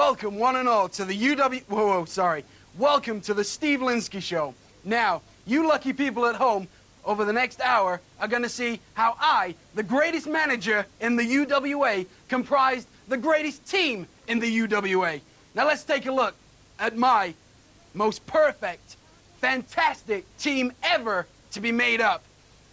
Welcome, one and all, to the Welcome to the Steve Linsky Show. Now, you lucky people at home, over the next hour, are going to see how I, the greatest manager in the UWA, comprised the greatest team in the UWA. Now let's take a look at my most perfect, fantastic team ever to be made up.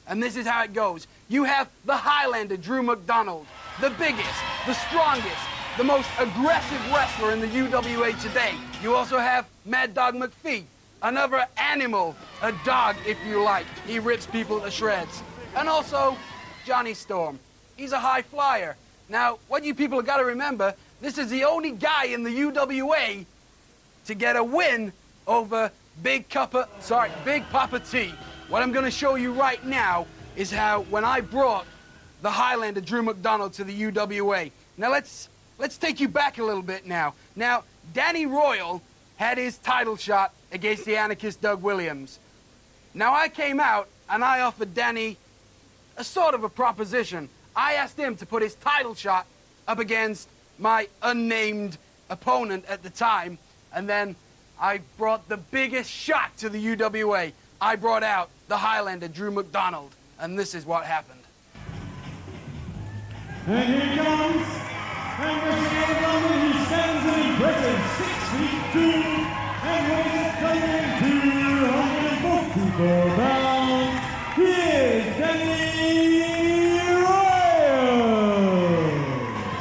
And this is how it goes. You have the Highlander, Drew McDonald, the biggest, the strongest, the most aggressive wrestler in the UWA today. You also have Mad Dog McPhee, another animal, a dog if you like. He rips people to shreds. And also Johnny Storm. He's a high flyer. Now, what you people have got to remember, this is the only guy in the UWA to get a win over Big Papa T. What I'm going to show you right now is how when I brought the Highlander, Drew McDonald, to the UWA. Now let's take you back a little bit now. Now, Danny Royal had his title shot against the anarchist Doug Williams. Now, I came out and I offered Danny a sort of a proposition. I asked him to put his title shot up against my unnamed opponent at the time, and then I brought the biggest shock to the UWA. I brought out the Highlander, Drew McDonald, and this is what happened. And here he comes, and rushing out of London, he stands an impressive 6'2", and weighs at 244 pounds. Here's Danny Royal!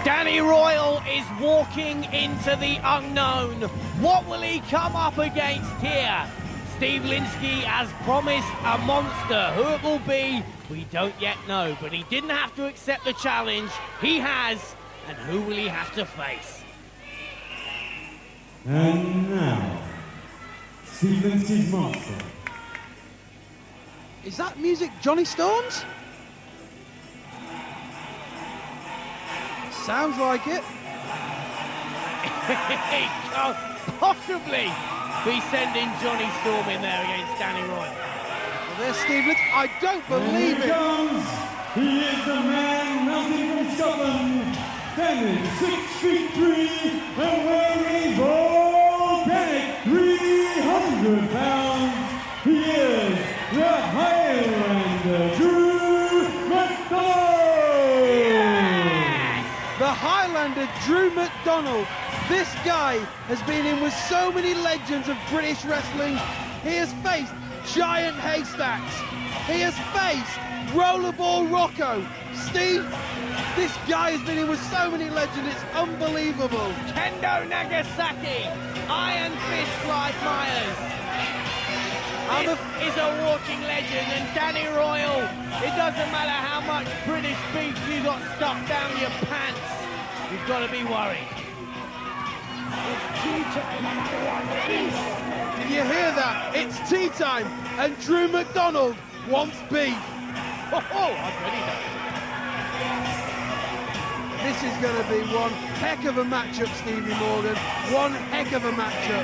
Danny Royal is walking into the unknown. What will he come up against here? Steve Linsky has promised a monster. Who it will be, we don't yet know, but he didn't have to accept the challenge. He has, and who will he have to face? And now, Steve Linsky's monster. Is that music Johnny Storm's? Sounds like it. He can't possibly be sending Johnny Storm in there against Danny Royal. Well, there's Steve Linsky. I don't believe it. Comes. He is the man mounted from Scotland, standing 6'3" and weighing volcanic 300 pounds. He is the Highlander, Drew McDonald. Yes! The Highlander, Drew McDonald. This guy has been in with so many legends of British wrestling. He has faced giant haystacks. He has faced Rollerball Rocco. Steve, this guy has been in with so many legends, it's unbelievable. Kendo Nagasaki, Iron Fist Clive Myers. This is a walking legend, and Danny Royal, it doesn't matter how much British beef you got stuffed down your pants, you've got to be worried. Did you hear that? It's tea time, and Drew McDonald wants beef. Oh, I'm ready now. This is going to be one heck of a matchup, Stevie Morgan. One heck of a matchup.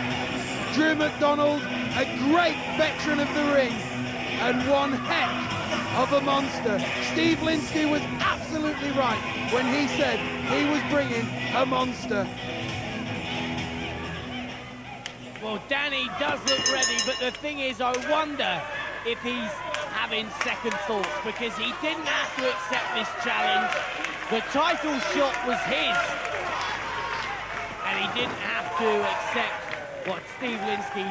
Drew McDonald, a great veteran of the ring, and one heck of a monster. Steve Linsky was absolutely right when he said he was bringing a monster. Well, Danny does look ready, but the thing is, I wonder if he's having second thoughts, because he didn't have to accept this challenge. The title shot was his, and he didn't have to accept what Steve Linsky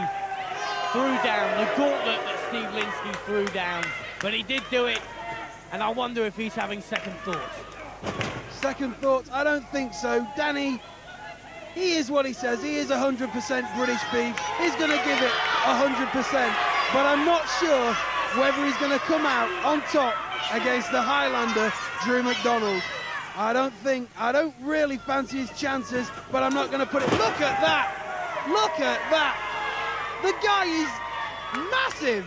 threw down, the gauntlet that Steve Linsky threw down. But he did do it, and I wonder if he's having second thoughts. Second thoughts? I don't think so. Danny, he is what he says. He is 100% British beef. He's going to give it 100%. But I'm not sure whether he's going to come out on top against the Highlander, Drew McDonald. I don't really fancy his chances, but I'm not going to put it. Look at that! Look at that! The guy is massive.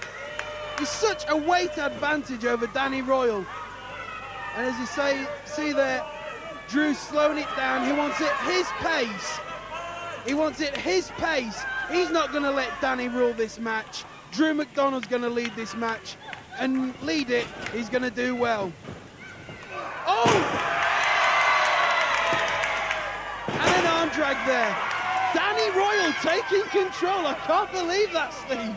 He's such a weight advantage over Danny Royal. And as you see there, Drew's slowing it down. He wants it his pace. He wants it his pace. He's not going to let Danny rule this match. Drew McDonald's going to lead this match. And lead it, he's going to do well. Oh! And an arm drag there. Danny Royal taking control. I can't believe that, Steve.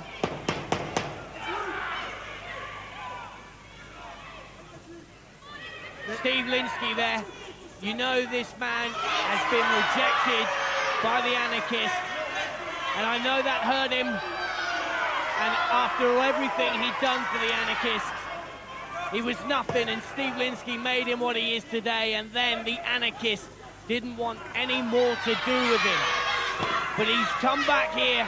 Steve Linsky there. You know this man has been rejected by the anarchists, and I know that hurt him. And after everything he'd done for the anarchists, he was nothing, and Steve Linsky made him what he is today, and then the anarchists didn't want any more to do with him. But he's come back here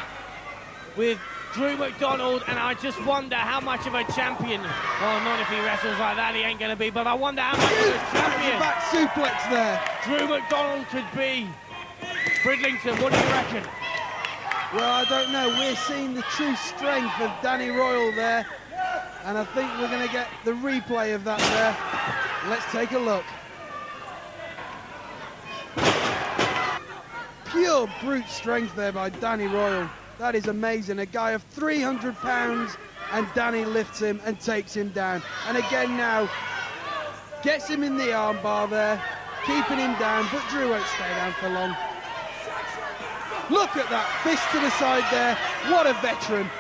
with Drew McDonald, and I just wonder how much of a champion, well, not if he wrestles like that, he ain't going to be, but I wonder how much of a champion Back suplex there. Drew McDonald could be. Bridlington, what do you reckon? Well, I don't know. We're seeing the true strength of Danny Royal there, and I think we're going to get the replay of that there. Let's take a look. Pure brute strength there by Danny Royal. That is amazing. A guy of 300 pounds, and Danny lifts him and takes him down. And again now, gets him in the armbar there, keeping him down, but Drew won't stay down for long. Look at that fist to the side there. What a veteran.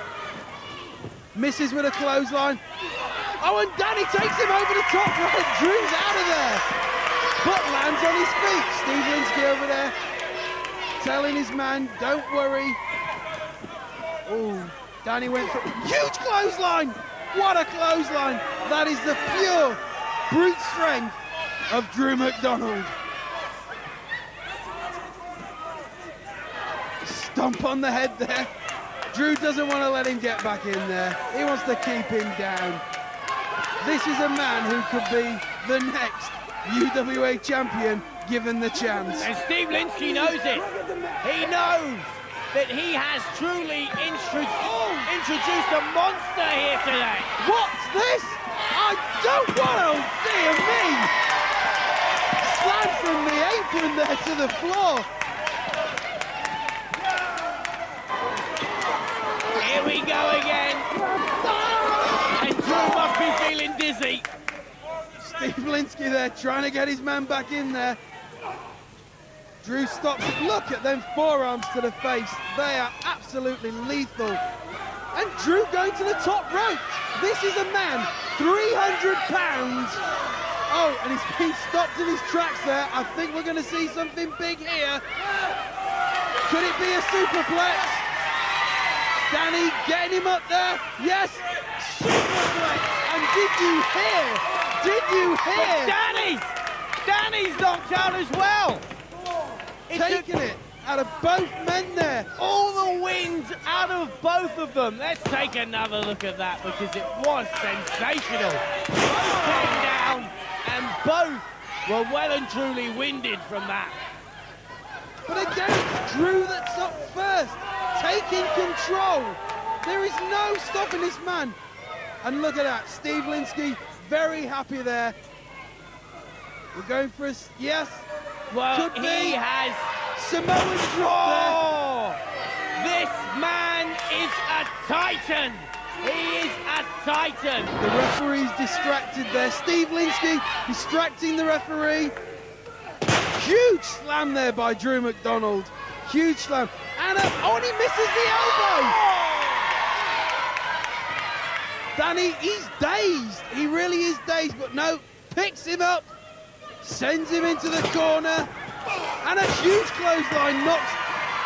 Misses with a clothesline. Oh, and Danny takes him over the top rope. Drew's out of there, but lands on his feet. Steve Linsky over there telling his man, don't worry. Oh, Danny went for huge clothesline. What a clothesline. That is the pure brute strength of Drew McDonald. Stomp on the head there. Drew doesn't want to let him get back in there. He wants to keep him down. This is a man who could be the next UWA champion given the chance. And Steve Linsky knows it. He knows that he has truly introduced a monster here today. What's this? I don't want to, dear me. Slide from the apron there to the floor. Here we go again. And Drew must be feeling dizzy. Steve Linsky there trying to get his man back in there. Drew stops it. Look at them forearms to the face. They are absolutely lethal. And Drew going to the top rope. This is a man, 300 pounds. Oh, and he's been stopped in his tracks there. I think we're going to see something big here. Could it be a superplex? Danny getting him up there. Yes, superplex. And did you hear? Danny's knocked out as well. Taking it out of both men there. All the wind out of both of them. Let's take another look at that because it was sensational. Both came down and both were well and truly winded from that. But again, it's Drew that's up first, taking control. There is no stopping this man. And look at that, Steve Linsky, very happy there. We're going for a, yes. Well, could he be. has... Samoan drop there. This man is a titan. He is a titan. The referee's distracted there. Steve Linsky distracting the referee. Huge slam there by Drew McDonald. Huge slam. And oh, and he misses the elbow. Danny, he's dazed. He really is dazed, but no, picks him up, sends him into the corner, and a huge clothesline knocks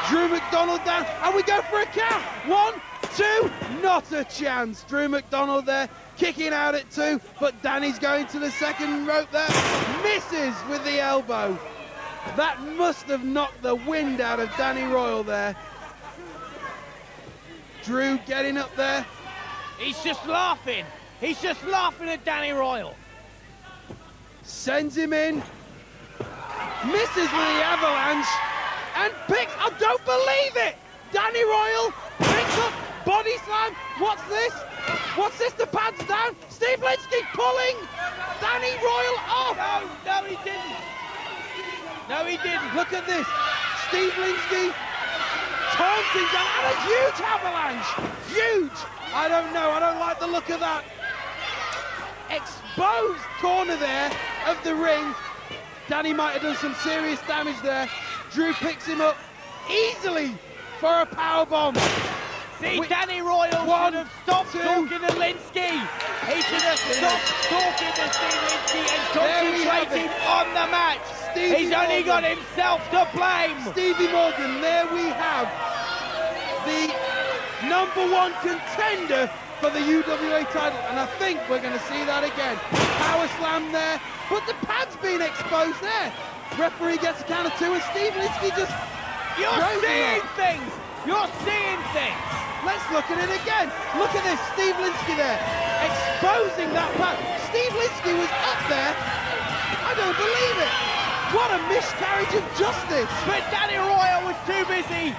Drew McDonald down, and we go for a count. 1, 2, not a chance. Drew McDonald there, kicking out at 2, but Danny's going to the second rope there, misses with the elbow. That must have knocked the wind out of Danny Royal there. Drew getting up there. He's just laughing. He's just laughing at Danny Royal. Sends him in. Misses with the avalanche. And picks, I don't believe it! Danny Royal picks up, body slam. What's this? What's this? The pads down. Steve Linsky pulling Danny Royal off. No, he didn't. No, he didn't. Look at this. Steve Linsky taunting down, and a huge avalanche. Huge. I don't know. I don't like the look of that. Exposed corner there of the ring. Danny might have done some serious damage there. Drew picks him up easily for a powerbomb. See, Danny Royal should have stopped talking to Linsky. He should have stopped talking to Steve Linsky and concentrated on the match. He's only got himself to blame. Stevie Morgan, there we have the #1 contender for the UWA title, and I think we're going to see that again. Power slam there, but the pad's been exposed there. Referee gets a count of 2, and Steve Linsky just... You're seeing things! You're seeing things! Let's look at it again. Look at this, Steve Linsky there, exposing that pad. Steve Linsky was up there. I don't believe it. What a miscarriage of justice. But Danny Royal was too busy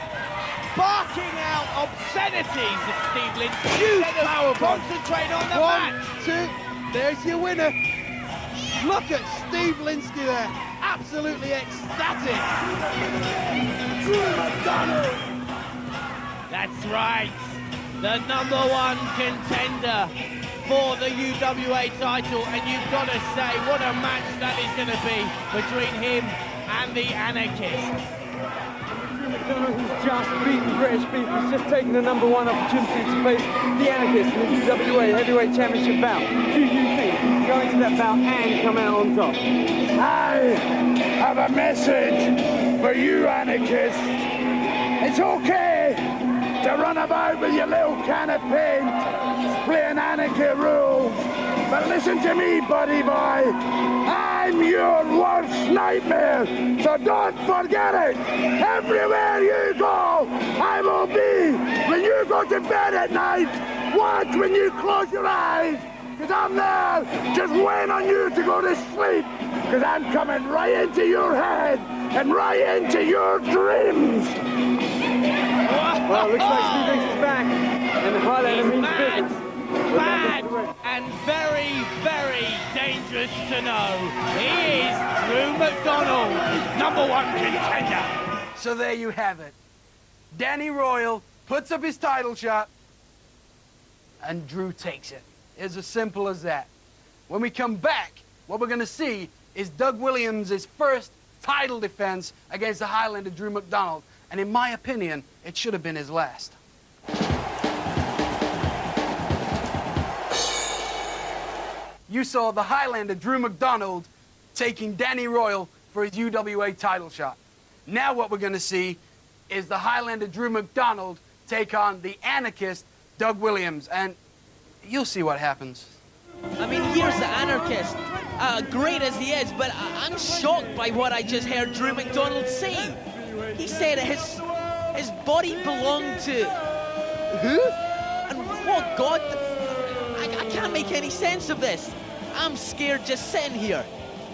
barking out obscenities at Steve Linsky. Huge instead of powerbomb. concentrate on the 1, 2, match. there's your winner. Look at Steve Linsky there, absolutely ecstatic. That's right, the #1 contender for the UWA title, and you've got to say what a match that is going to be between him and the Anarchist. Who's just beaten British Beef, he's just taken the #1 opportunity to face the Anarchist in the UWA Heavyweight Championship bout. Do you think he can go into that bout and come out on top? I have a message for you, Anarchist. It's okay to run about with your little can of paint, playing anarchy rules. But listen to me, buddy boy. I'm your worst nightmare, so don't forget it. Everywhere you go, I will be. When you go to bed at night, watch when you close your eyes, because I'm there just waiting on you to go to sleep, because I'm coming right into your head and right into your dreams. Well, looks like Steve Linsky is back, and the highlighter means business. Bad and very, very dangerous to know. He is Drew McDonald, #1 contender. So there you have it. Danny Royal puts up his title shot, and Drew takes it. It's as simple as that. When we come back, what we're going to see is Doug Williams' first title defense against the Highlander Drew McDonald. And in my opinion, it should have been his last. You saw the Highlander Drew McDonald taking Danny Royal for his UWA title shot. Now what we're going to see is the Highlander Drew McDonald take on the Anarchist Doug Williams, and you'll see what happens. I mean, here's the Anarchist, great as he is, but I'm shocked by what I just heard Drew McDonald say. He said his body belonged to who? And what God? I can't make any sense of this. I'm scared just sitting here.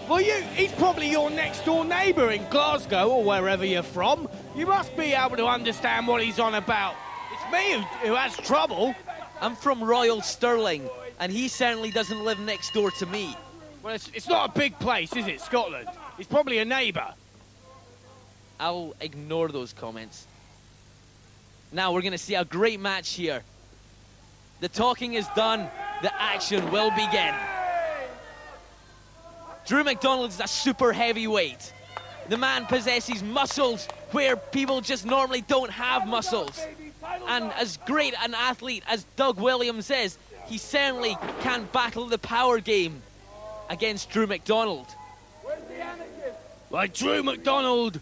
Well, he's probably your next-door neighbour in Glasgow or wherever you're from. You must be able to understand what he's on about. It's me who has trouble. I'm from Royal Stirling, and he certainly doesn't live next door to me. Well, it's not a big place, is it, Scotland? He's probably a neighbour. I'll ignore those comments. Now we're going to see a great match here. The talking is done. The action will begin. Drew McDonald is a super heavyweight. The man possesses muscles where people just normally don't have muscles. And as great an athlete as Doug Williams is, he certainly can battle the power game against Drew McDonald. Well, Drew McDonald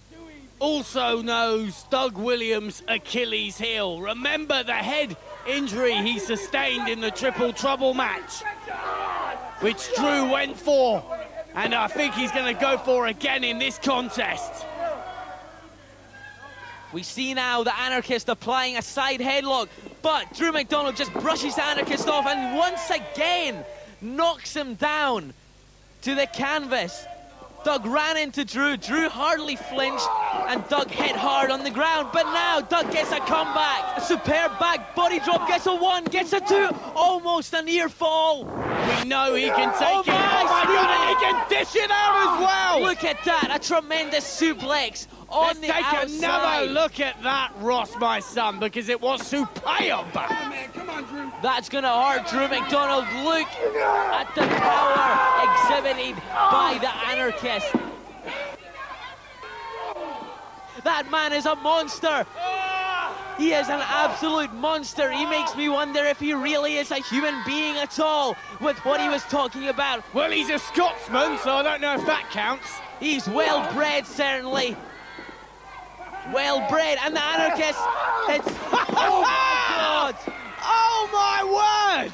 also knows Doug Williams' Achilles heel. Remember the head injury he sustained in the Triple Trouble match, which Drew went for, and I think he's going to go for again in this contest. We see now the Anarchist applying a side headlock, but Drew McDonald just brushes the Anarchist off and once again knocks him down to the canvas. Doug ran into Drew. Drew hardly flinched, and Doug hit hard on the ground. But now Doug gets a comeback. A superb back body drop, gets a 1, gets a 2, almost a near fall. We know he can take it. My, oh my God, and he can dish it out as well. Look at that, a tremendous suplex on the outside. Let's take another look at that, Ross, my son, because it was superb. Come on, man. Come on, Drew. That's going to hurt Drew McDonald. Look at the power exhibited by the Anarchist. That man is a monster. He is an absolute monster. He makes me wonder if he really is a human being at all with what he was talking about. Well, he's a Scotsman, so I don't know if that counts. He's well-bred, certainly. Well-bred, and the Anarchist, it's... Oh, my God! Oh, my word!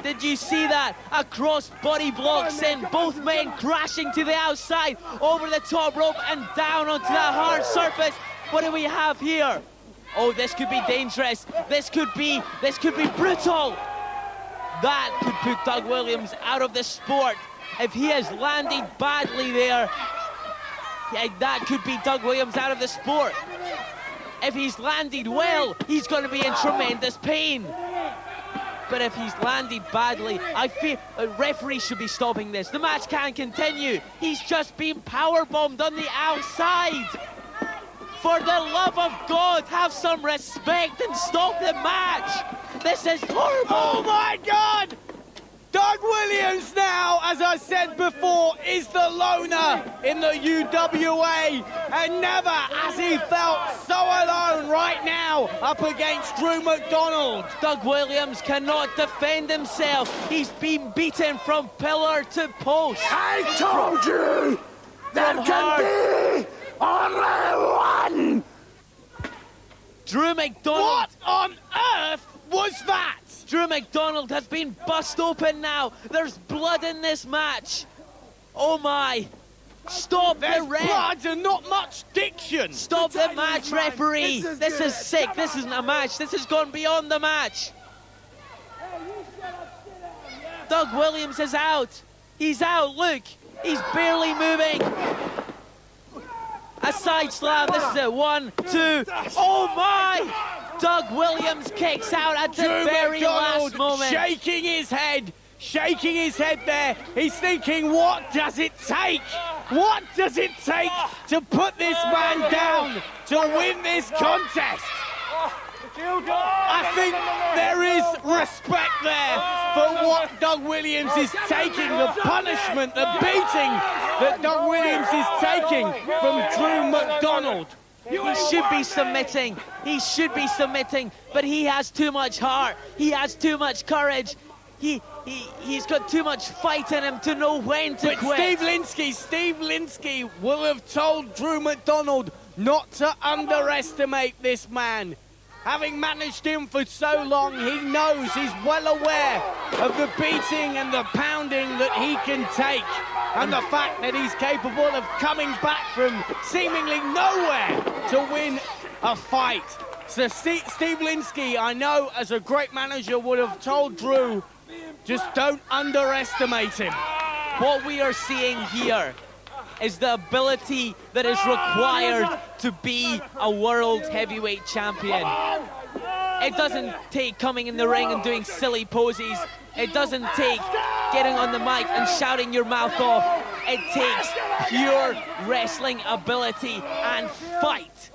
Did you see that? A cross-body block sent both men crashing to the outside, over the top rope and down onto that hard surface. What do we have here? Oh, this could be dangerous. This could be brutal. That could put Doug Williams out of the sport. If he has landed badly there, that could be Doug Williams out of the sport. If he's landed well, he's going to be in tremendous pain. But if he's landed badly, I feel a referee should be stopping this. The match can't continue. He's just been powerbombed on the outside. For the love of God, have some respect and stop the match. This is horrible. Oh my God! Doug Williams now, as I said before, is the loner in the UWA, and never has he felt so alone right now up against Drew McDonald. Doug Williams cannot defend himself. He's been beaten from pillar to post. I told you there can be only one. Drew McDonald. What on earth was that? Drew McDonald has been bust open now. There's blood in this match. Oh my. Stop There's the ref. blood and not much diction. Stop the match, referee. This is sick. This isn't a match. This has gone beyond the match. Doug Williams is out. He's out. Look. He's barely moving. A side slam. This is it. 1, 2. Oh my! Doug Williams kicks out at the very last moment. Shaking his head there. He's thinking, what does it take? What does it take to put this man down, to win this contest? I think there is respect there for what Doug Williams is taking, the punishment, the beating that Doug Williams is taking from Drew McDonald. He should be submitting. He should be submitting, but he has too much heart. He has too much courage. He's got too much fight in him to know when to quit. Steve Linsky will have told Drew McDonald not to underestimate this man. Having managed him for so long, he knows, he's well aware of the beating and the pounding that he can take, and the fact that he's capable of coming back from seemingly nowhere to win a fight. So Steve Linsky, I know, as a great manager, would have told Drew, just don't underestimate him. What we are seeing here is the ability that is required to be a world heavyweight champion. It doesn't take coming in the ring and doing silly poses. It doesn't take getting on the mic and shouting your mouth off. It takes pure wrestling ability and fight.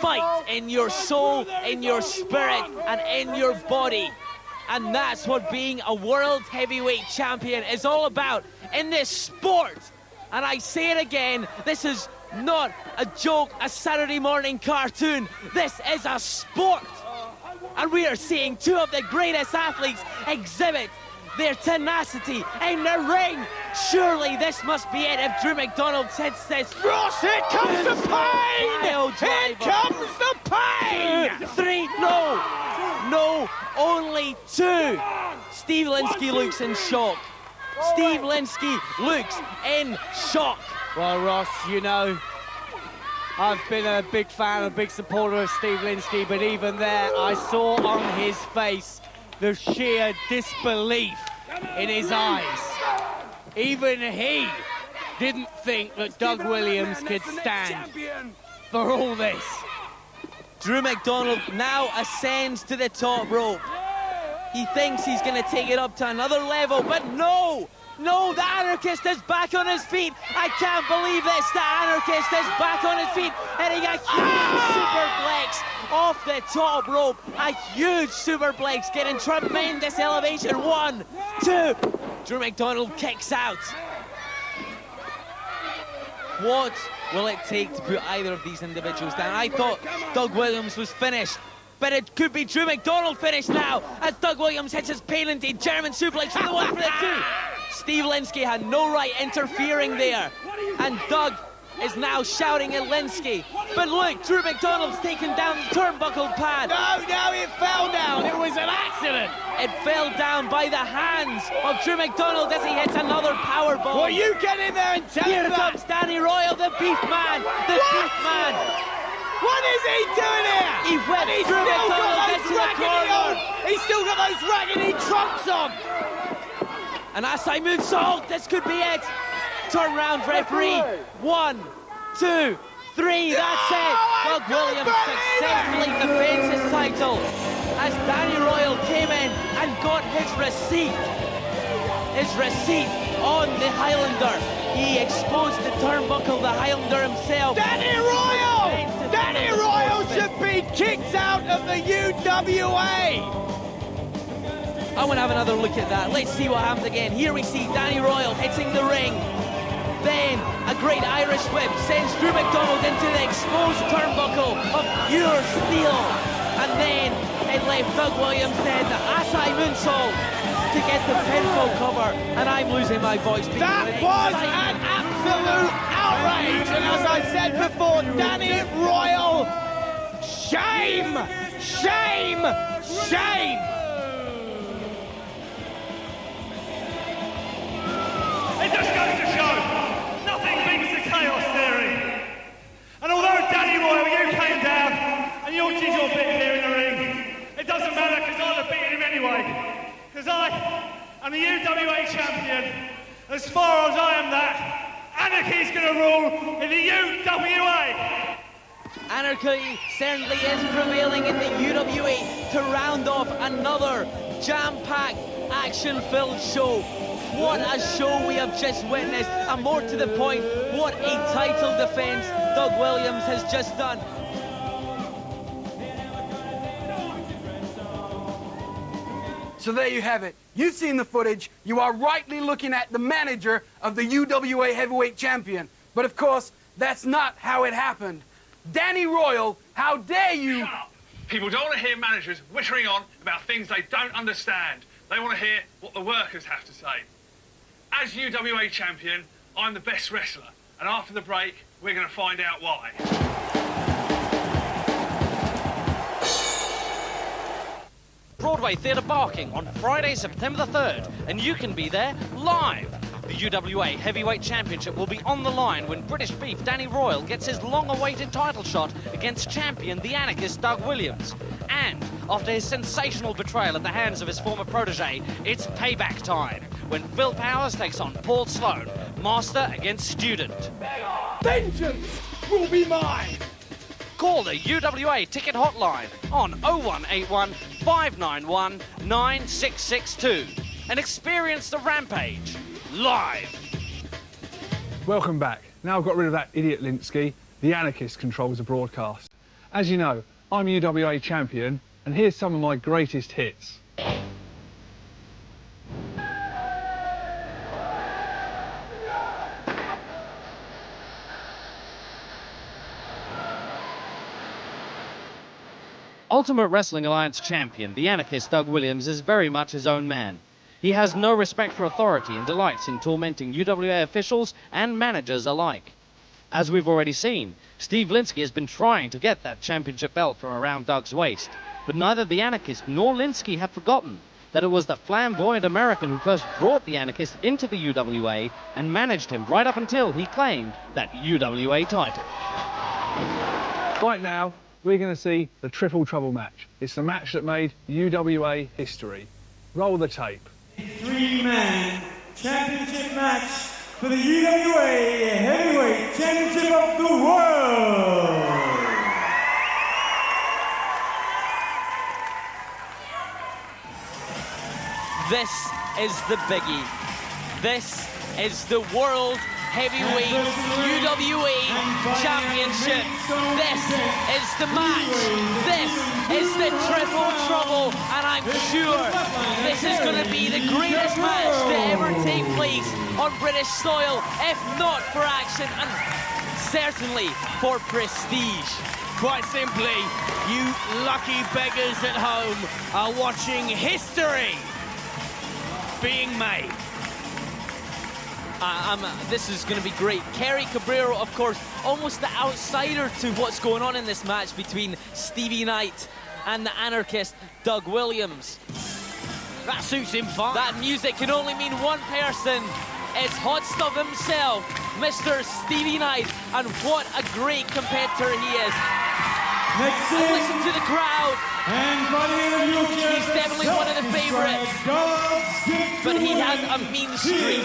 Fight in your soul, in your spirit, and in your body. And that's what being a world heavyweight champion is all about in this sport. And I say it again, this is not a joke, a Saturday morning cartoon. This is a sport. And we are seeing two of the greatest athletes exhibit their tenacity in the ring. Surely this must be it if Drew McDonald hits this. Ross, here comes the pain! Here comes the pain! 2, 3, no, only 2. Steve Linsky looks in shock. Steve Linsky looks in shock. Well, Ross, you know, I've been a big fan, a big supporter of Steve Linsky, but even there, I saw on his face the sheer disbelief in his eyes. Even he didn't think that Doug Williams could stand for all this. Drew McDonald now ascends to the top rope. He thinks he's going to take it up to another level, but no! No, the Anarchist is back on his feet. I can't believe this. The Anarchist is back on his feet, hitting a huge superplex off the top rope. A huge superplex, getting tremendous elevation. 1, 2. Drew McDonald kicks out. What will it take to put either of these individuals down? I thought Doug Williams was finished, but it could be Drew McDonald finished now as Doug Williams hits his patented German suplex for the 1 for the 2. Steve Linsky had no right interfering there, and Doug is now shouting at Linsky. But look, Drew McDonald's taken down the turnbuckle pad. No, it fell down. It was an accident. It fell down by the hands of Drew McDonald as he hits another powerbomb. Well, you get in there and tell Here him that. comes Danny Royal, the beef man. The beef man. What is he doing here? He went He's Drew still got McDonald those into the raggedy corner. He's still got those raggedy trunks on. And as I moonsault, this could be it. Turn round, referee. 1, 2, 3, that's it. Doug Williams successfully defends his title as Danny Royal came in and got his receipt on the Highlander. He exposed the turnbuckle, the Highlander himself. Danny Royal should be kicked out of the UWA. I want to have another look at that. Let's see what happens again. Here we see Danny Royal hitting the ring. Then a great Irish whip sends Drew McDonald into the exposed turnbuckle of pure steel. And then it left Doug Williams dead. The Asai moonsault to get the pinfall cover. And I'm losing my voice. That was an absolute outrage. And as I said before, Danny Royal, shame, shame, shame. It just goes to show, nothing beats the chaos theory. And although Danny Royal, you came down and you did your bit here in the ring, it doesn't matter because I'd have beaten him anyway. Because I am the UWA champion. As far as I am that, anarchy's going to rule in the UWA. Anarchy certainly is prevailing in the UWA to round off another jam-packed, action-filled show. What a show we have just witnessed, and more to the point, what a title defense Doug Williams has just done. So there you have it. You've seen the footage. You are rightly looking at the manager of the UWA Heavyweight Champion. But of course, that's not how it happened. Danny Royal, how dare you? Shut up. People don't want to hear managers wittering on about things they don't understand. They want to hear what the workers have to say. As UWA champion, I'm the best wrestler. And after the break, we're going to find out why. Broadway Theatre Barking on Friday, September the 3rd, and you can be there live. The UWA Heavyweight Championship will be on the line when British Beef Danny Royal gets his long-awaited title shot against champion, the anarchist Doug Williams. And after his sensational betrayal at the hands of his former protege, it's payback time when Phil Powers takes on Paul Sloan, master against student. Vengeance will be mine. Call the UWA ticket hotline on 0181 591 9662 and experience the Rampage live. Welcome back. Now I've got rid of that idiot Linsky, the anarchist controls the broadcast. As you know, I'm UWA champion, and here's some of my greatest hits. Ultimate Wrestling Alliance champion, the anarchist Doug Williams, is very much his own man. He has no respect for authority and delights in tormenting UWA officials and managers alike. As we've already seen, Steve Linsky has been trying to get that championship belt from around Doug's waist, but neither the anarchist nor Linsky have forgotten that it was the flamboyant American who first brought the anarchist into the UWA and managed him right up until he claimed that UWA title. Right now, we're going to see the Triple Trouble match. It's the match that made UWA history. Roll the tape. Three-man championship match for the UWA Heavyweight Championship of the World. This is the biggie. This is the World Heavyweight UWA Championship. This is the match. This is the Triple Trouble, and I'm sure this is going to be the greatest match to ever take place on on British soil, if not for action, and certainly for prestige. Quite simply, you lucky beggars at home are watching history being made. This is going to be great. Kerry Cabrero, of course, almost the outsider to what's going on in this match between Stevie Knight and the anarchist Doug Williams. That suits him fine. That music can only mean one person. It's Hot Stuff himself, Mr. Stevie Knight, and what a great competitor he is. Next Listen to the crowd. He's definitely one of the favorites. But he has a mean streak.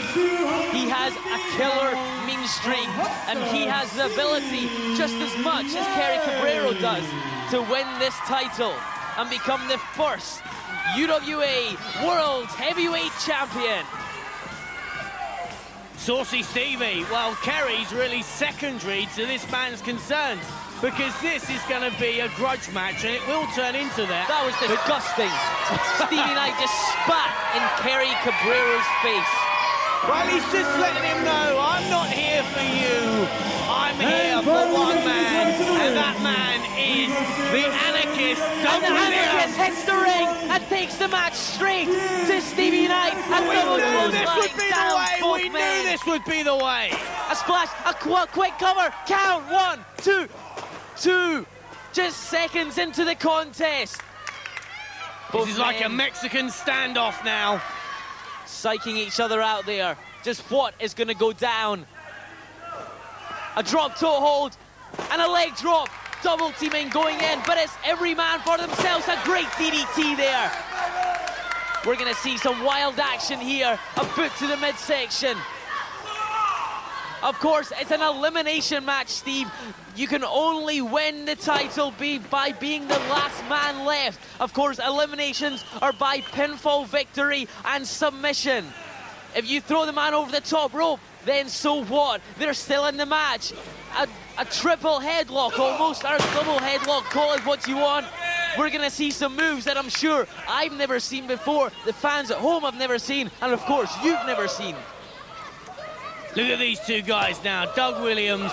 He has a killer mean streak. And he has the ability, just as much as Kerry Cabrero does, to win this title and become the first UWA World Heavyweight Champion. Saucy Stevie, well, Kerry's really secondary to this man's concerns, because this is going to be a grudge match, and it will turn into that. That was disgusting. Stevie Knight just spat in Kerry Cabrero's face. Well, he's just letting him know, I'm not here for you. I'm here for one man, and that man is the anarchist. And the anarchist hits the ring and takes the match straight to Stevie Knight. And We knew this would be the way. We knew this would be the way. A splash, a quick cover. Count, 1, 2, 2. Just seconds into the contest. This is like a Mexican standoff now. Psyching each other out there. Just what is going to go down? A drop toe hold and a leg drop. Double teaming going in, but it's every man for themselves. A great DDT there. We're going to see some wild action here. A boot to the midsection. Of course, it's an elimination match, Steve. You can only win the title by being the last man left. Of course, eliminations are by pinfall victory and submission. If you throw the man over the top rope, then so what? They're still in the match. A triple headlock almost, or a double headlock, call it what you want. We're going to see some moves that I'm sure I've never seen before, the fans at home have never seen, and of course, you've never seen. Look at these two guys now, Doug Williams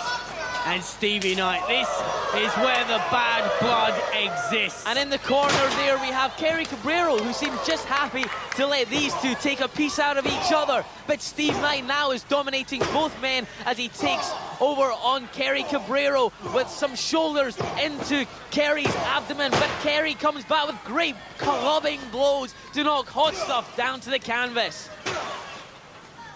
and Stevie Knight. This is where the bad blood exists. And in the corner there we have Kerry Cabrero, who seems just happy to let these two take a piece out of each other. But Steve Knight now is dominating both men as he takes over on Kerry Cabrero with some shoulders into Kerry's abdomen. But Kerry comes back with great clubbing blows to knock Hot Stuff down to the canvas.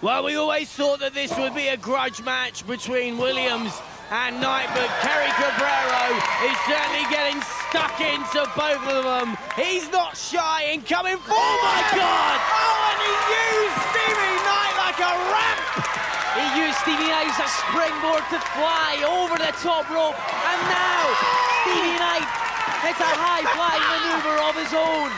Well, we always thought that this would be a grudge match between Williams and Knight, but Kerry Cabrero is certainly getting stuck into both of them. He's not shy in coming forward. Oh my God! Oh, and he used Stevie Knight like a ramp. He used Stevie Knight as a springboard to fly over the top rope, and now Stevie Knight hits a high flying maneuver of his own.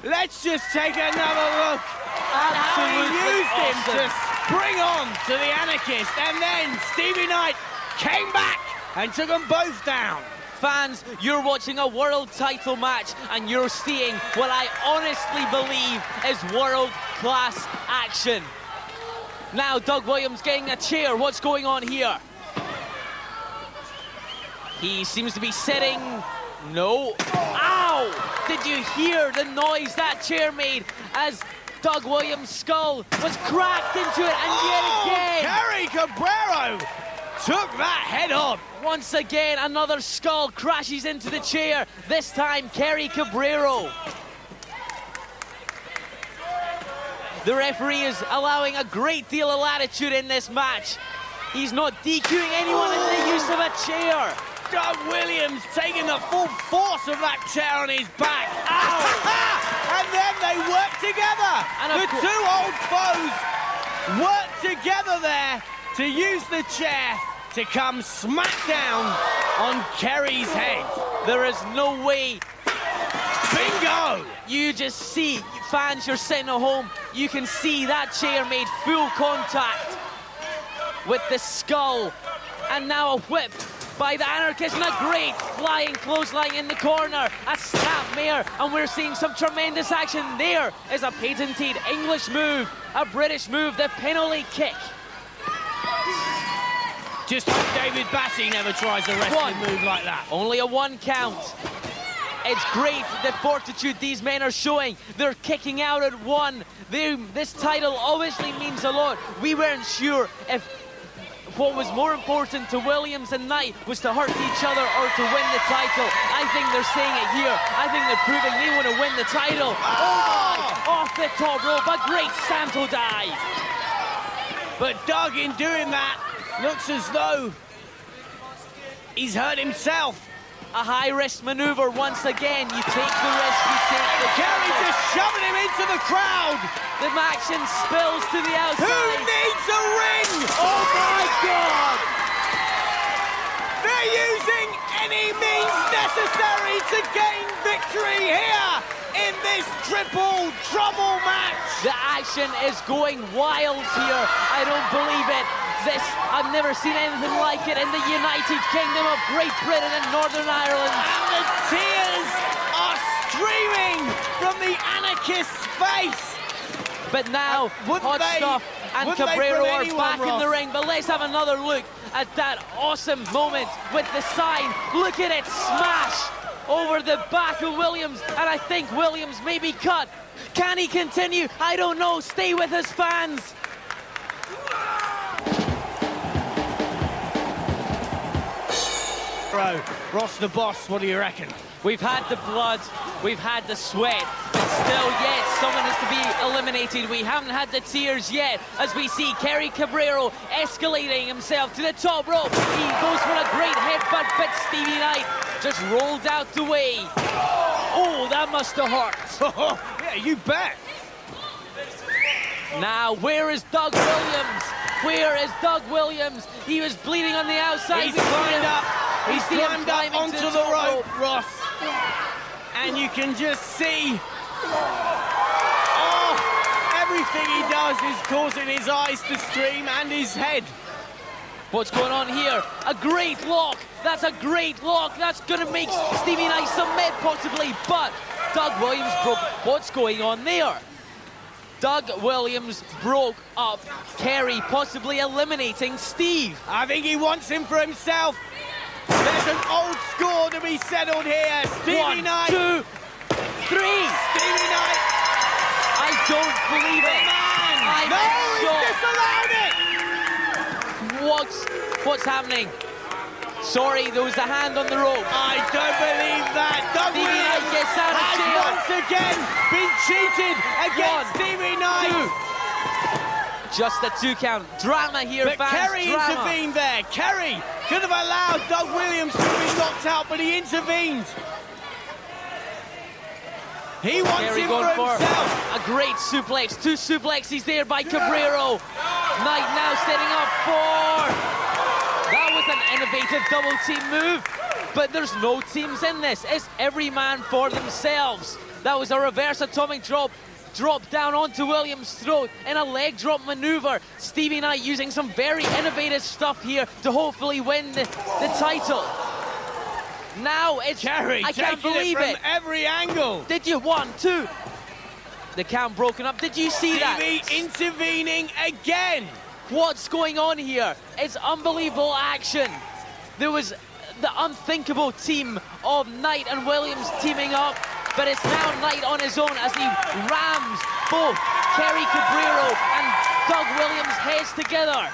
Let's just take another look at how he used him to spring on to the anarchist, and then Stevie Knight came back and took them both down. Fans, you're watching a world title match and you're seeing what I honestly believe is world-class action. Now Doug Williams getting a chair. What's going on here? He seems to be sitting. No. Ow! Did you hear the noise that chair made as Doug Williams' skull was cracked into it, and yet again... Kerry Cabrero took that head on. Once again, another skull crashes into the chair, this time Kerry Cabrero. The referee is allowing a great deal of latitude in this match. He's not DQing anyone in the use of a chair. Doug Williams taking the full force of that chair on his back. Ow! And then they work together. And the two old foes work together there to use the chair to come smack down on Kerry's head. There is no way. Bingo! You just see, fans, you're sitting at home, you can see that chair made full contact with the skull. And now a whip by the Anarchist, and a great flying clothesline in the corner. A snapmare, and we're seeing some tremendous action. There is a patented English move, a British move, the penalty kick. Just hope David Batty never tries a wrestling move like that. Only a 1 count. It's great the fortitude these men are showing. They're kicking out at 1. This title obviously means a lot. We weren't sure if what was more important to Williams and Knight was to hurt each other or to win the title. I think they're saying it here. I think they're proving they want to win the title. Oh my! Off the top rope, a great Santo dive. But Doug, in doing that, looks as though he's hurt himself. A high-risk maneuver once again. You take the risk, you take the Kerry just shoving him into the crowd. The action spills to the outside. Who needs a ring? Oh my God! They're using any means necessary to gain victory here in this triple trouble match. The action is going wild here. I don't believe it. I've never seen anything like it in the United Kingdom of Great Britain and Northern Ireland. And the tears are streaming from the Anarchist's face. But now, Hot Stuff and Cabrero are back in the ring. But let's have another look at that awesome moment with the sign. Look at it smash over the back of Williams. And I think Williams may be cut. Can he continue? I don't know. Stay with us, fans. Ross the Boss, what do you reckon? We've had the blood, we've had the sweat, but still yet someone has to be eliminated. We haven't had the tears yet, as we see Kerry Cabrero escalating himself to the top rope. He goes for a great headbutt, but Stevie Knight just rolled out the way. Oh, that must have hurt. Yeah, you bet. Now, where is Doug Williams? Where is Doug Williams? He was bleeding on the outside. He's climbed up. He's climbed up onto the rope, Ross. And you can just see, everything he does is causing his eyes to stream and his head. What's going on here? A great lock. That's a great lock. That's going to make Stevie Knight submit possibly, but Doug Williams broke. What's going on there? Doug Williams broke up Kerry, possibly eliminating Steve. I think he wants him for himself. There's an old score to be settled here. Stevie Knight. 1, 2, 3. Stevie Knight. I don't believe it. He's disallowed it. What's happening? Sorry, there was a hand on the rope. I don't believe that. Doug Williams gets out of jail. Once again been cheated against Stevie Knight. 2. Just a 2 count. Drama here, but fans. Kerry intervened there. Kerry could have allowed Doug Williams to be knocked out, but he intervened. He wants Kerry him going for himself. A great suplex. 2 suplexes there by Cabrero. Knight now setting up for... That was an innovative double team move, but there's no teams in this. It's every man for themselves. That was a reverse atomic drop down onto Williams' throat in a leg drop maneuver. Stevie Knight using some very innovative stuff here to hopefully win the title. Now it's Kerry. I can't believe it it. From every angle. Did you? 1, 2. The count broken up. Did you see that? Stevie intervening again. What's going on here? It's unbelievable action. There was the unthinkable team of Knight and Williams teaming up, but it's now Knight on his own as he rams both Kerry Cabrero and Doug Williams' heads together.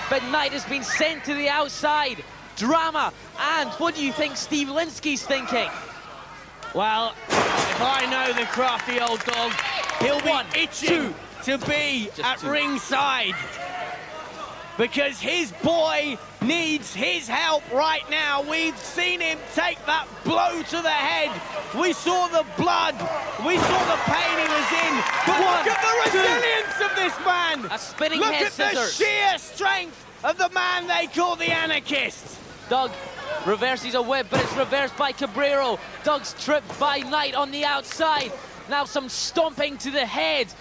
But Knight has been sent to the outside. Drama. And what do you think Steve Linsky's thinking? Well, if I know the crafty old dog, he'll be itching to be at ringside, because his boy needs his help right now. We've seen him take that blow to the head. We saw the blood. We saw the pain he was in. But look at the resilience of this man. A spinning look head at scissors. the sheer strength of the man they call the Anarchist. Doug reverses a whip, but it's reversed by Cabrero. Doug's tripped by Knight on the outside. Now some stomping to the head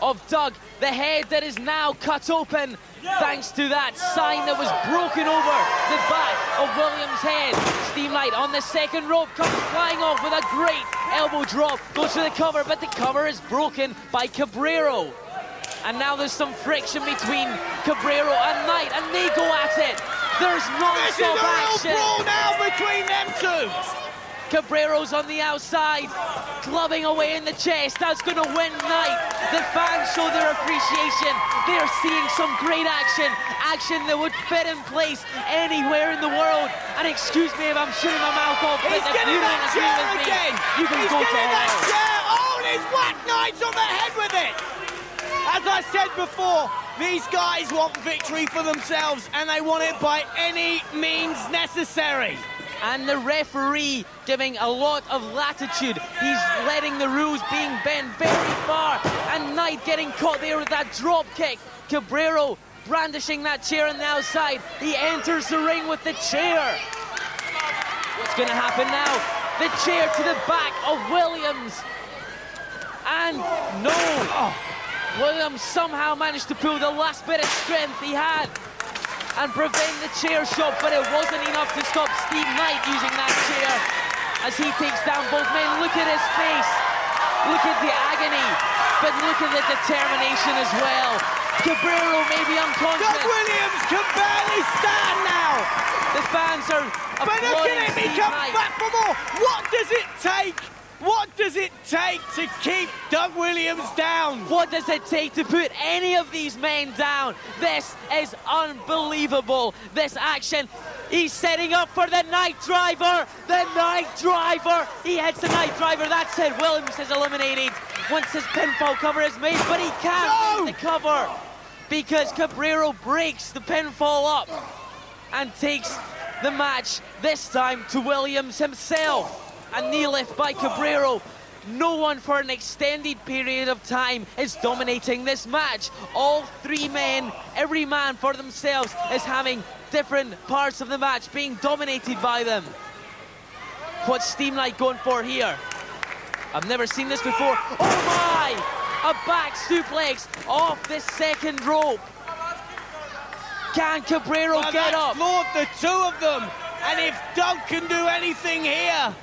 of Doug. The head that is now cut open thanks to that sign that was broken over the back of Williams' head. Steamlight on the second rope comes flying off with a great elbow drop. Goes for the cover, but the cover is broken by Cabrero. And now there's some friction between Cabrero and Knight, and they go at it. There's non-stop action. There's a real brawl now between them two. Cabrero's on the outside, clubbing away in the chest. That's going to win Knight. The fans show their appreciation. They're seeing some great action. Action that would fit in place anywhere in the world. And excuse me if I'm shooting my mouth off, but He's getting that chair again. You can He's go to getting that hell. chair. Oh, and he's whacked Knight on the head with it. As I said before, these guys want victory for themselves, and they want it by any means necessary. And the referee giving a lot of latitude. He's letting the rules being bent very far. And Knight getting caught there with that drop kick. Cabrero brandishing that chair on the outside. He enters the ring with the chair. What's going to happen now? The chair to the back of Williams. And no. Williams somehow managed to pull the last bit of strength he had and prevent the chair shot, but it wasn't enough to stop Steve Knight using that chair as he takes down both men. Look at his face. Look at the agony, but look at the determination as well. Cabrero may be unconscious. Doug Williams can barely stand now. The fans are But look at him, he Steve comes Knight. back for more. What does it take? What does it take to keep Doug Williams down? What does it take to put any of these men down? This is unbelievable, this action. He's setting up for the Night Driver. The Night Driver. He hits the Night Driver. That's it. Williams is eliminated once his pinfall cover is made, but he can't make the cover because Cabrero breaks the pinfall up and takes the match, this time to Williams himself. A knee lift by Cabrero. No one for an extended period of time is dominating this match. All three men, every man for themselves, is having different parts of the match being dominated by them. What's Steamlight going for here? I've never seen this before. Oh my! A back suplex off the second rope. Can Cabrero get up? Floored the two of them. And if Doug can do anything here,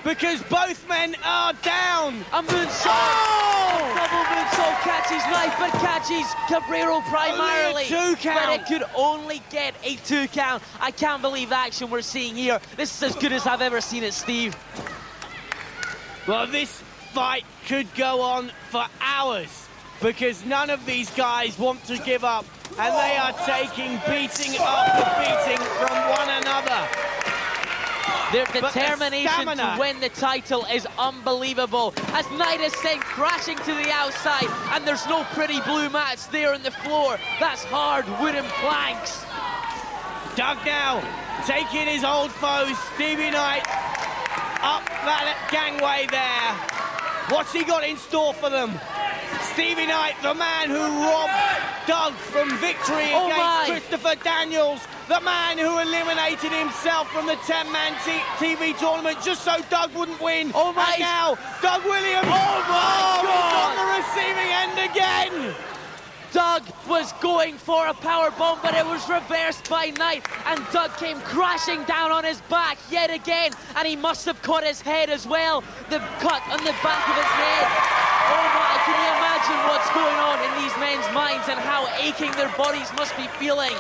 because both men are down. A moonsault. Oh! A double moonsault catches Knight, but catches Cabrero primarily. Only a 2 count. But it could only get a 2 count. I can't believe the action we're seeing here. This is as good as I've ever seen it, Steve. Well, this fight could go on for hours because none of these guys want to give up, and they are taking beating after beating from one another. Their determination to win the title is unbelievable as Knight is sent crashing to the outside, and there's no pretty blue mats there on the floor. That's hard wooden planks. Doug now taking his old foe, Stevie Knight, up that gangway there. What's he got in store for them? Stevie Knight, the man who robbed Doug from victory against Christopher Daniels, the man who eliminated himself from the 10-man TV tournament just so Doug wouldn't win. Oh my! And now, Doug Williams, he's on the receiving end again. Doug was going for a power bomb, but it was reversed by Knight, and Doug came crashing down on his back yet again, and he must have caught his head as well. The cut on the back of his head. Oh my, can you imagine what's going on in these men's minds and how aching their bodies must be feeling?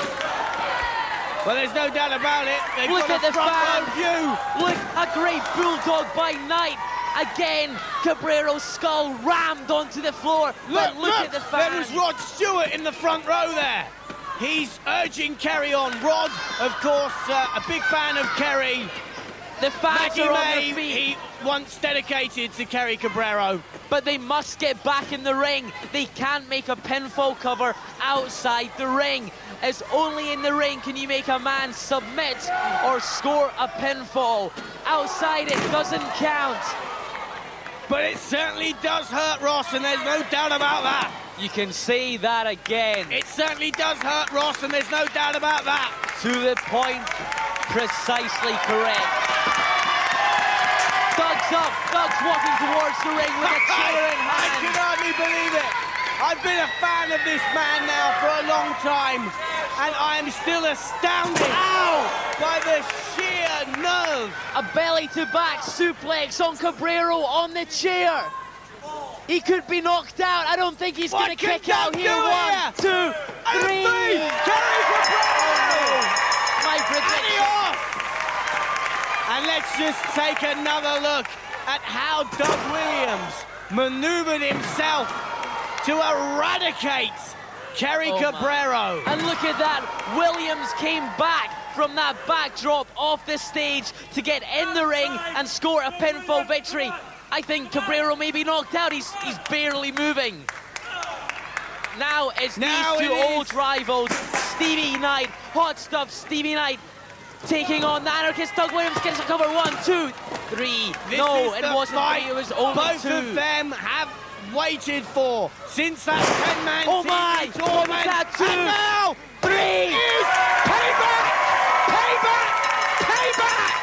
Well, there's no doubt about it. They've Look got at the front row fans. view. Look, a great bulldog by Knight. Again, Cabrero's skull rammed onto the floor. But look at the fans. There was Rod Stewart in the front row there. He's urging Kerry on. Rod, of course, a big fan of Kerry. The fans are on their feet. He once dedicated to Kerry Cabrero. But they must get back in the ring. They can't make a pinfall cover outside the ring. It's only in the ring can you make a man submit or score a pinfall. Outside it doesn't count. But it certainly does hurt Ross, and there's no doubt about that. You can say that again. It certainly does hurt Ross, and there's no doubt about that. To the point, precisely correct. Doug's up. Doug's walking towards the ring with a chair in hand. I can hardly believe it. I've been a fan of this man now for a long time, and I am still astounded by the sheer nerve. A belly-to-back suplex on Cabrero on the chair. He could be knocked out. I don't think he's going to kick out here. 1, 2, 3. Carry Cabrero! My prediction. And let's just take another look at how Doug Williams maneuvered himself to eradicate Kerry Cabrero. And look at that. Williams came back from that backdrop off the stage to get in the ring and score a pinfall victory. I think Cabrero may be knocked out. He's barely moving. Now it's these two old rivals, Stevie Knight, Hot Stuff Stevie Knight, taking on the Anarchist. Doug Williams gets a cover. 1, 2, 3. No, it wasn't 3, it was only 2. Both of them have waited for since that 10-man TV tournament. What was that? 2, and now 3. Is payback! Payback! Payback!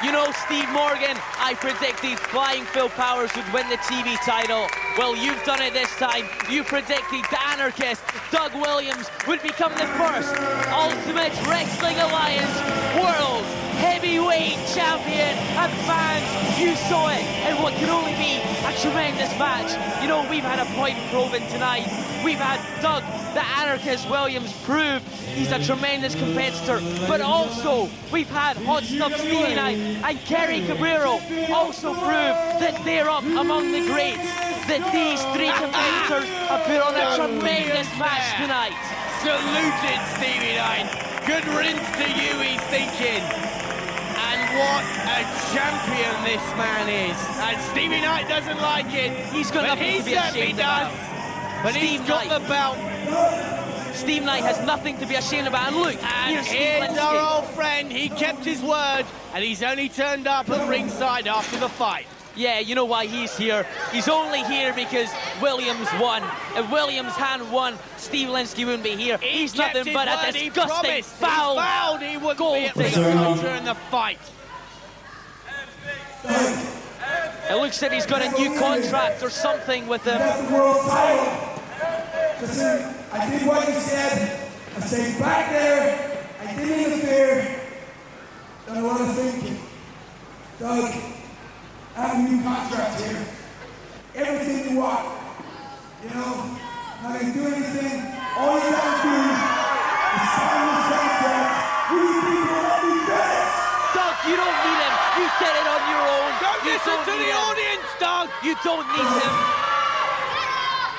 You know, Steve Morgan, I predicted Flying Phil Powers would win the TV title. Well, you've done it this time. You predicted the Anarchist, Doug Williams, would become the first Ultimate Wrestling Alliance World Heavyweight Champion. And fans, you saw it in what could only be a tremendous match. You know, we've had a point proven tonight. We've had Doug, the Anarchist Williams, prove he's a tremendous competitor. But also, we've had Hot Stuff Stevie Knight and Kerry Cabrero also prove that they're up among the greats. That these 3 competitors have put on a tremendous match tonight. Saluted Stevie Knight. Good riddance to you, he's thinking. And what a champion this man is. And Stevie Knight doesn't like it. He's got nothing to be ashamed about. But he's got the belt. Steve Knight has nothing to be ashamed about. And look, here's our old friend. He kept his word, and he's only turned up at ringside after the fight. Yeah, you know why he's here. He's only here because Williams won. If Williams hadn't won, Steve Linsky wouldn't be here. He's nothing but a disgusting foul. He vowed he wouldn't be at ringside during the fight. It looks like he's got a new contract or something with him. The world title. Listen, I did what you said. I stayed back there. I didn't interfere. Done a lot of thinking. Doug, I have a new contract here. Everything you want. You know, not gonna do anything. All you gotta do is sign this contract. We people let me finish. Doug, you don't need him. You did it on your own. Don't listen to the audience, Doug. You don't need him.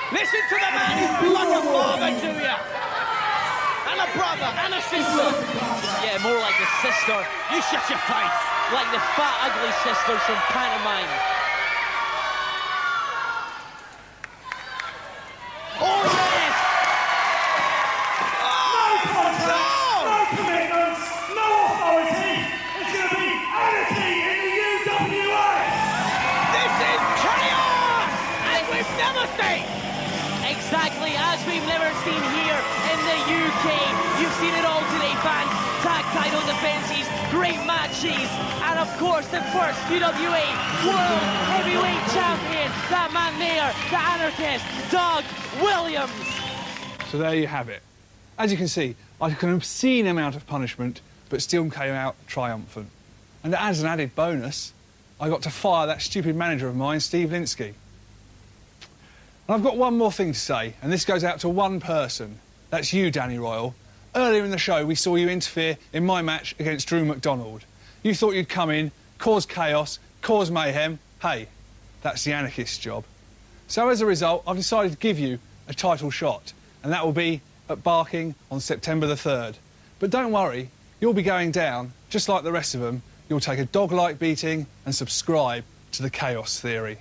Listen to the man who's been like a father to you. And a brother, and a sister. Yeah, more like a sister. You shut your face. Like the fat, ugly sisters from pantomime. Oh, yes! No contract, no commitments, no authority. It's going to be anarchy in the UWA. This is chaos, as we've never seen. Exactly, as we've never seen here in the UK. You've seen it all today, fans. Tag title defenses, great matches, and of course the first UWA World Heavyweight Champion, that man there, the Anarchist, Doug Williams. So there you have it. As you can see, I took an obscene amount of punishment, but still came out triumphant. And as an added bonus, I got to fire that stupid manager of mine, Steve Linsky. And I've got one more thing to say, and this goes out to one person. That's you, Danny Royal. Earlier in the show, we saw you interfere in my match against Drew McDonald. You thought you'd come in, cause chaos, cause mayhem. Hey, that's the Anarchist's job. So as a result, I've decided to give you a title shot, and that will be at Barking on September the 3rd. But don't worry, you'll be going down, just like the rest of them. You'll take a dog-like beating and subscribe to the Chaos Theory.